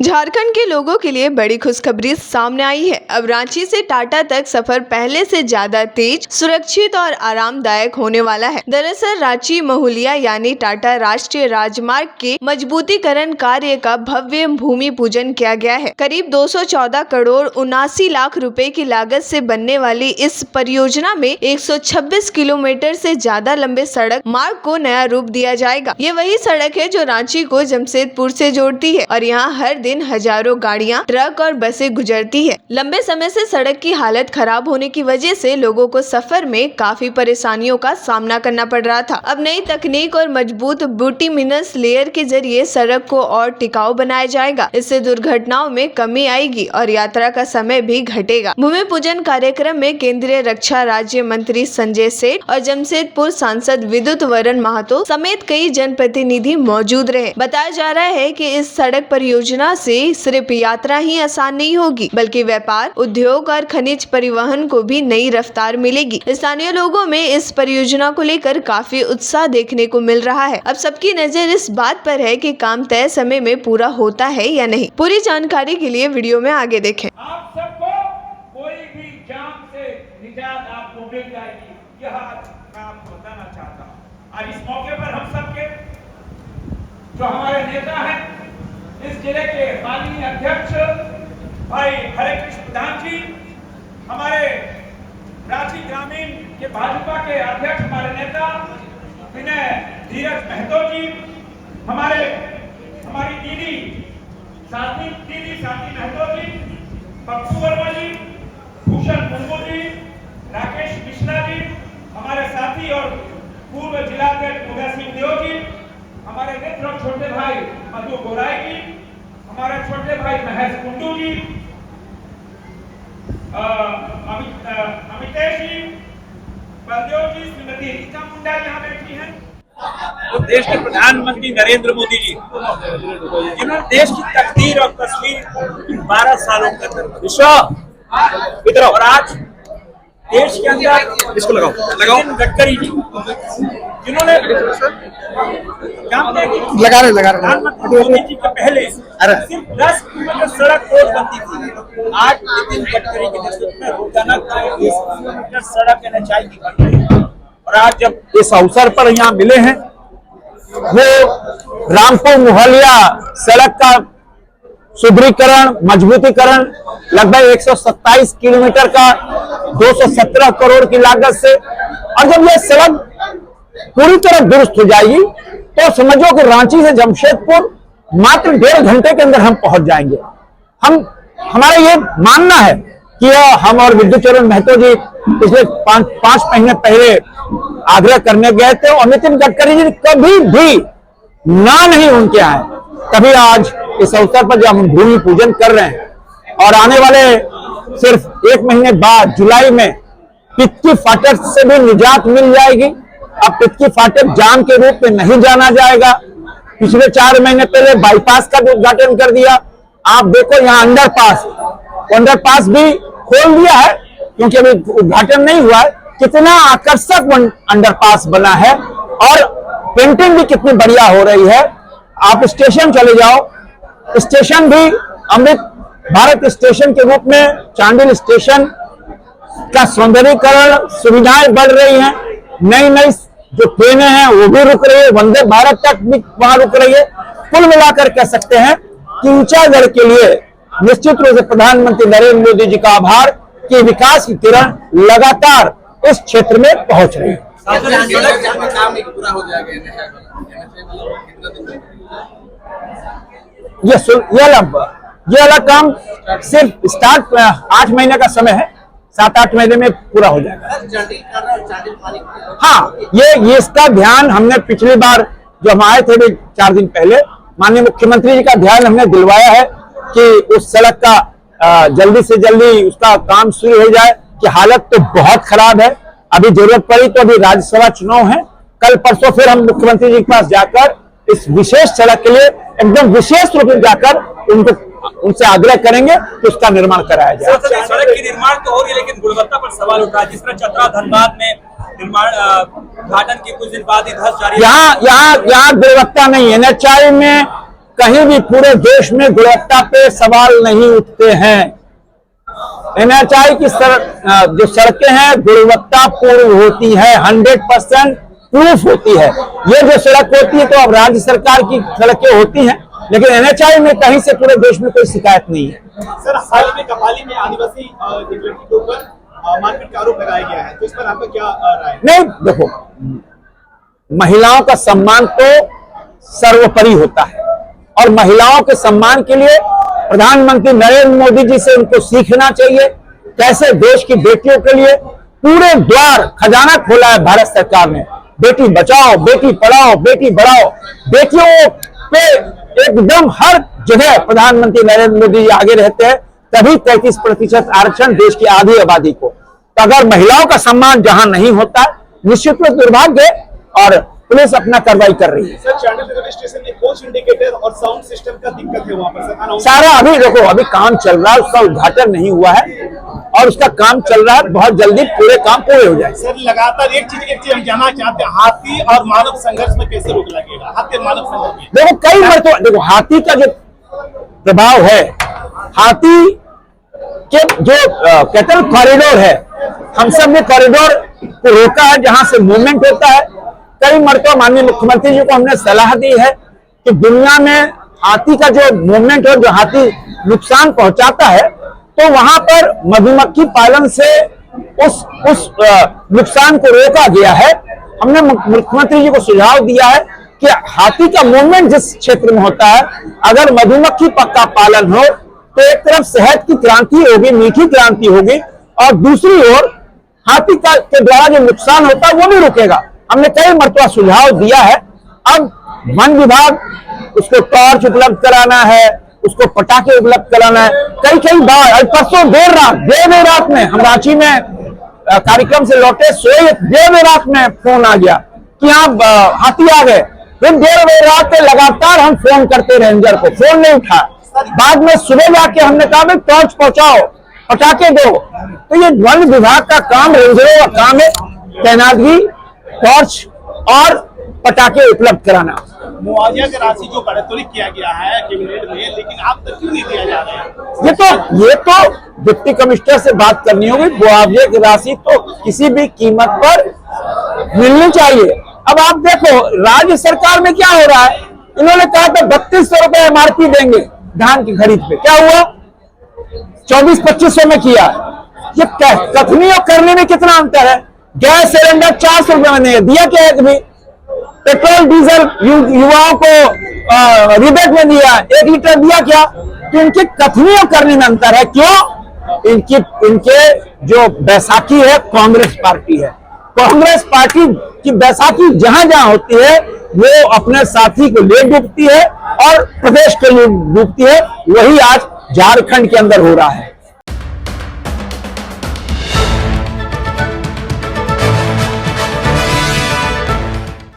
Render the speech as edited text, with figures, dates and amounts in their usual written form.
झारखंड के लोगों के लिए बड़ी खुशखबरी सामने आई है। अब रांची से टाटा तक सफर पहले से ज्यादा तेज, सुरक्षित और आरामदायक होने वाला है। दरअसल रांची महुलिया यानी टाटा राष्ट्रीय राजमार्ग के मजबूतीकरण कार्य का भव्य भूमि पूजन किया गया है। करीब 214 करोड़ 79 लाख रुपए की लागत से बनने वाली इस परियोजना में 126 किलोमीटर से ज्यादा लंबे सड़क मार्ग को नया रूप दिया जाएगा। ये वही सड़क है जो रांची को जमशेदपुर से जोड़ती है और यहाँ हर दिन हजारों गाड़ियां, ट्रक और बसें गुजरती है। लंबे समय से सड़क की हालत खराब होने की वजह से लोगों को सफर में काफी परेशानियों का सामना करना पड़ रहा था। अब नई तकनीक और मजबूत बिटुमिनस लेयर के जरिए सड़क को और टिकाऊ बनाया जाएगा। इससे दुर्घटनाओं में कमी आएगी और यात्रा का समय भी घटेगा। भूमि पूजन कार्यक्रम में केंद्रीय रक्षा राज्य मंत्री संजय सेठ और जमशेदपुर सांसद विद्युत वरण महतो समेत कई जनप्रतिनिधि मौजूद रहे। बताया जा रहा है कि इस सड़क परियोजना से सिर्फ यात्रा ही आसान नहीं होगी, बल्कि व्यापार, उद्योग और खनिज परिवहन को भी नई रफ्तार मिलेगी। स्थानीय लोगों में इस परियोजना को लेकर काफी उत्साह देखने को मिल रहा है। अब सबकी नजर इस बात पर है कि काम तय समय में पूरा होता है या नहीं। पूरी जानकारी के लिए वीडियो में आगे देखें। आप सबको कोई भी जाम से निजात आपको मिल जाएगी, यह मैं आपको बताना चाहता हूँ। और इस मौके पर हम सबके जो हमारे नेता हैं, इस जिले के माननीय अध्यक्ष भाई हरे कृष्ण प्रधान जी, हमारे रांची ग्रामीण के भाजपा के अध्यक्ष हमारे नेता विनय धीरज महतो जी, हमारी दीदी साथी महतो जी, पप्पू वर्मा जी, भूषण मुर्मू जी, राकेश मिश्रा जी, हमारे साथी और पूर्व जिलाध्यक्ष उदय सिंह देव जी, हमारे मित्र छोटे भाई मधु गोराई जी, हमारे छोटे भाई महेश कुंडू जी, अमितेश जी, बलदेव जी, श्रीमती रीता मुंडा यहाँ बैठी हैं। तो देश के प्रधानमंत्री नरेंद्र मोदी जी, जिन्होंने देश की तकदीर और तस्वीर 12 सालों के अंदर और आज देश के अंदर इसको लगाओ गडकरी जी, जिन्होंने लगा रहे प्रधानमंत्री मोदी जी के पहले सिर्फ 10 किलोमीटर सड़क रोज बनती थी। आज नितिन गडकरी के नेतृत्व में रोजाना 20 किलोमीटर सड़क NHI की बन रही है। और आज जब इस अवसर पर यहाँ मिले हैं, वो रामपुर मोहलिया सड़क का सुदृढ़ीकरण, मजबूतीकरण लगभग 127 किलोमीटर का 217 करोड़ की लागत से, और जब यह सड़क पूरी तरह दुरुस्त हो जाएगी तो समझो कि रांची से जमशेदपुर मात्र 1.5 घंटे के अंदर हम पहुंच जाएंगे। हमारा ये मानना है कि हम और विद्युत वरण महतो जी पिछले 5 महीने पहले आग्रह करने गए थे और नितिन गडकरी जी कभी भी ना नहीं उनके आए। तभी आज इस अवसर पर जब हम भूमि पूजन कर रहे हैं और आने वाले सिर्फ 1 महीने बाद जुलाई में पितकी फाटक से भी निजात मिल जाएगी। अब पितकी फाटक जाम के रूप में नहीं जाना जाएगा। पिछले 4 महीने पहले बाईपास का भी उद्घाटन कर दिया। आप देखो यहाँ अंडरपास भी खोल दिया है, क्योंकि अभी उद्घाटन नहीं हुआ है। कितना आकर्षक अंडरपास बना है और पेंटिंग भी कितनी बढ़िया हो रही है। आप स्टेशन चले जाओ, स्टेशन भी अमृत भारत स्टेशन के रूप में चांडिल स्टेशन का सौंदर्यीकरण, सुविधाएं बढ़ रही हैं। नई जो ट्रेनें हैं वो भी रुक रही है, वंदे भारत तक भी वहां रुक रही है। कुल मिलाकर कह सकते हैं कि ऊंचागढ़ के लिए निश्चित रूप से प्रधानमंत्री नरेंद्र मोदी जी का आभार कि विकास की किरण लगातार इस क्षेत्र में पहुंच रही है। ये वाला काम सिर्फ स्टार्ट 8 महीने का समय है, 7-8 महीने में पूरा हो जाएगा। हाँ, ये इसका ध्यान हमने पिछली बार जो हम आए थे 4 दिन पहले, माननीय मुख्यमंत्री जी का ध्यान हमने दिलवाया है कि उस सड़क का जल्दी से जल्दी उसका काम शुरू हो जाए। कि हालत तो बहुत खराब है। अभी जरूरत पड़ी तो अभी राज्यसभा चुनाव है, कल परसों फिर हम मुख्यमंत्री जी के पास जाकर इस विशेष सड़क के लिए एकदम विशेष रूप में जाकर उनसे आग्रह करेंगे कि उसका निर्माण कराया जाए। सड़क की निर्माण तो हो रही है, लेकिन गुणवत्ता पर सवाल उठ रहा है। जिस तरह चतरा धनबाद में निर्माण उद्घाटन के कुछ दिन बाद ही धस जारी, यहाँ गुणवत्ता नहीं है। NHI में कहीं भी पूरे देश में गुणवत्ता पे सवाल नहीं उठते हैं। NHAI की जो सड़कें हैं गुणवत्ता पूर्ण होती है, 100% प्रूफ होती है। ये जो सड़क होती है तो अब राज्य सरकार की सड़कें होती हैं, लेकिन NHAI में कहीं से पूरे देश में कोई शिकायत नहीं है। सर, हाल ही में कपाली में आदिवासी एक लड़की के ऊपर मारपीट का आरोप लगाया गया है, तो इस पर आपका क्या राय है? नहीं, देखो, महिलाओं का सम्मान तो सर्वोपरि होता है और महिलाओं के सम्मान के लिए प्रधानमंत्री नरेंद्र मोदी जी से उनको सीखना चाहिए कैसे देश की बेटियों के लिए पूरे द्वार खजाना खोला है भारत सरकार ने। बेटी बचाओ, बेटी पढ़ाओ, बेटी बढ़ाओ, बेटियों पे एकदम हर जगह प्रधानमंत्री नरेंद्र मोदी जी आगे रहते हैं, तभी 33% आरक्षण देश की आधी आबादी को। तो अगर महिलाओं का सम्मान जहां नहीं होता, निश्चित रूप दुर्भाग्य, और पुलिस अपना कार्रवाई कर रही है। सर, चांडिल रेलवे स्टेशन में कोच इंडिकेटर और साउंड सिस्टम का दिक्कत है वहां पर सारा अभी देखो, अभी काम चल रहा है, उसका उद्घाटन नहीं हुआ है और उसका काम चल रहा है, बहुत जल्दी पूरे काम पूरे हो जाए। सर, लगातार एक चीज हम जानना चाहते हैं, हाथी और मानव संघर्ष में कैसे रोक लगेगा? हाथी और मानव संघर्ष देखो कई मरतबा, देखो हाथी का जो प्रभाव है, हाथी के जो कहते हैं कॉरिडोर है, हम सब ने कॉरिडोर को रोका है जहां से मूवमेंट होता है। कई मरतबा माननीय मुख्यमंत्री जी को हमने सलाह दी है कि दुनिया में हाथी का जो मूवमेंट हो, जो हाथी नुकसान पहुंचाता है, तो वहां पर मधुमक्खी पालन से उस नुकसान को रोका गया है। हमने मुख्यमंत्री जी को सुझाव दिया है कि हाथी का मूवमेंट जिस क्षेत्र में होता है, अगर मधुमक्खी का पालन हो तो एक तरफ शहद की क्रांति होगी, मीठी क्रांति होगी, और दूसरी ओर हाथी के द्वारा जो नुकसान होता है वो भी रुकेगा। हमने कई मरतबा सुझाव दिया है। अब वन विभाग उसको टॉर्च उपलब्ध कराना है, उसको पटाखे उपलब्ध कराना है। कई बार परसों देर रात में हम रांची में कार्यक्रम से लौटे, सोए देर रात में फोन आ गया कि आप हाथी आ गए। फिर देर रात में लगातार हम फोन करते रेंजर को, फोन नहीं उठा। बाद में सुबह जाके हमने कहा टॉर्च पहुंचाओ, पटाखे दो। तो ये वन विभाग का काम, रेंजरों का काम है तैनातगी, टॉर्च और पटाखे उपलब्ध कराना। मुआवजा की राशि जो बढ़ोतरी किया गया है कैबिनेट में, लेकिन आप तक क्यों नहीं दिया जा रहा है? ये तो डिप्टी कमिश्नर से बात करनी होगी। मुआवजे की राशि तो किसी भी कीमत पर मिलनी चाहिए। अब आप देखो राज्य सरकार में क्या हो रहा है, इन्होंने कहा था 3200 रुपए MRP देंगे धान की खरीद पे, क्या हुआ? 2400-2500 में किया। ये कथनी और करने में कितना अंतर है? गैस सिलेंडर 400 रुपए में नहीं दिया क्या? एक भी पेट्रोल डीजल युवाओं को रिबेट में दिया, 1 लीटर दिया क्या? तो इनके कथनी और करने में अंतर है। क्यों? इनके जो बैसाखी है कांग्रेस पार्टी है। कांग्रेस पार्टी की बैसाखी जहां जहां होती है वो अपने साथी को ले डूबती है और प्रदेश के लिए डूबती है। वही आज झारखंड के अंदर हो रहा है।